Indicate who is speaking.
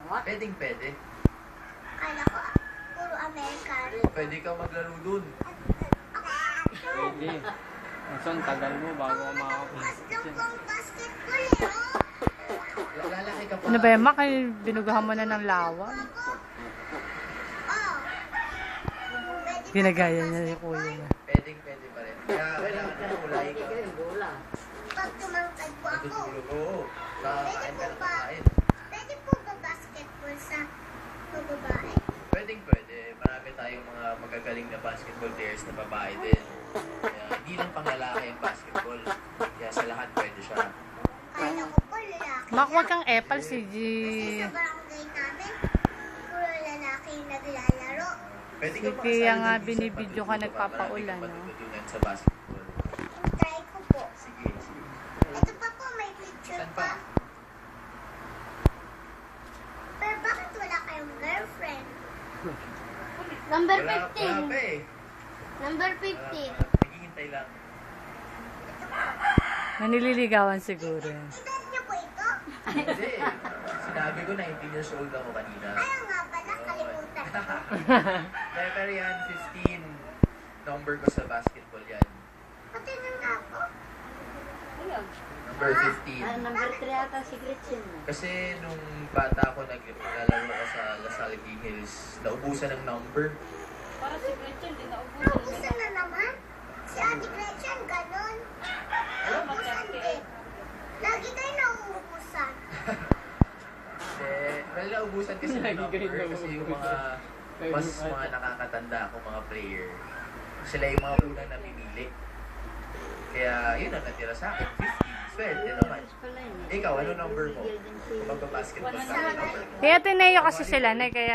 Speaker 1: Pwedeng pwede.
Speaker 2: Kala ko, puro Amerikano.
Speaker 1: Pwede ka maglaro dun.
Speaker 3: Pwede. Ang tagal mo bago ka
Speaker 2: Mas
Speaker 3: makakapag
Speaker 2: lang pang basketball eh, oh.
Speaker 1: Lalaki ka pa.
Speaker 4: Ano ba yan, Mak? Binugahan mo na ng lawa.
Speaker 2: Oh. Pwede ba
Speaker 4: Ginagaya
Speaker 2: pang
Speaker 4: niya yung
Speaker 2: basketball?
Speaker 4: kuya niya.
Speaker 1: Pwedeng pwede pa rin. Kaya kailangan mo kulay ka.
Speaker 2: Pag tumangkad po ako,
Speaker 1: Matutulog. Oo. Kakain ka na kakain.
Speaker 2: pwede po ba basketball sa mga babae?
Speaker 1: Pwedeng pwede. Marami tayong mga magagaling na basketball players na babae din. Kaya hindi lang pang lalaki yung basketball. Kaya sa lahat pwede siya.
Speaker 2: Kala ko po lalaki
Speaker 4: Mak, wag
Speaker 2: lang.
Speaker 4: kang epal si G.
Speaker 2: Kasi sa barangay namin, puro lalaki yung naglalaro.
Speaker 1: Pwede
Speaker 4: Si
Speaker 1: ka
Speaker 4: Kaya
Speaker 1: makasali
Speaker 4: nga
Speaker 1: dun,
Speaker 4: binibidyo ka,
Speaker 1: matututo
Speaker 4: nagpapaulan,
Speaker 1: Marami
Speaker 4: no?
Speaker 1: kang matututunan sa basketball.
Speaker 2: Try ko po.
Speaker 1: Sige, sige.
Speaker 2: Ito pa po, may picture
Speaker 1: Saan pa?
Speaker 2: pa. Pero bakit wala kayong girlfriend?
Speaker 5: Number
Speaker 1: Wala pa
Speaker 5: 15.
Speaker 1: eh.
Speaker 5: Number
Speaker 1: Wala
Speaker 5: 15.
Speaker 1: pa. Naghihintay lang.
Speaker 4: Nanililigawan siguro yan.
Speaker 2: Edad niyo po ito?
Speaker 1: Hindi. Sinabi ko 19 years old ako kanina.
Speaker 2: Ayaw nga pala, kalimutan ko.
Speaker 1: Pero yan, 15 number ko sa basketball yan.
Speaker 2: Pati nang nga po.
Speaker 1: Number 15.
Speaker 5: Number 3 ata si Gretchen.
Speaker 1: Kasi nung bata ako naglalaro ako sa Lasal Hills, naubusan ng number.
Speaker 5: Para si Gretchen, di
Speaker 2: Naubusan na naman. Si Ate Gretchen, ganun. Naubusan din. Lagi kayo nauubusan.
Speaker 1: Well, naubusan kasi ng
Speaker 3: Lagi kayo
Speaker 1: number kasi yung mga mas mga nakakatanda akong mga player. Sila yung mga unang namimili. Kaya yun ang natira sa akin, 15. Swerte naman. Ikaw, ano number mo? Kung magpa-basketball ka, ano number mo?
Speaker 4: Kaya Ateneo kasi sila na kaya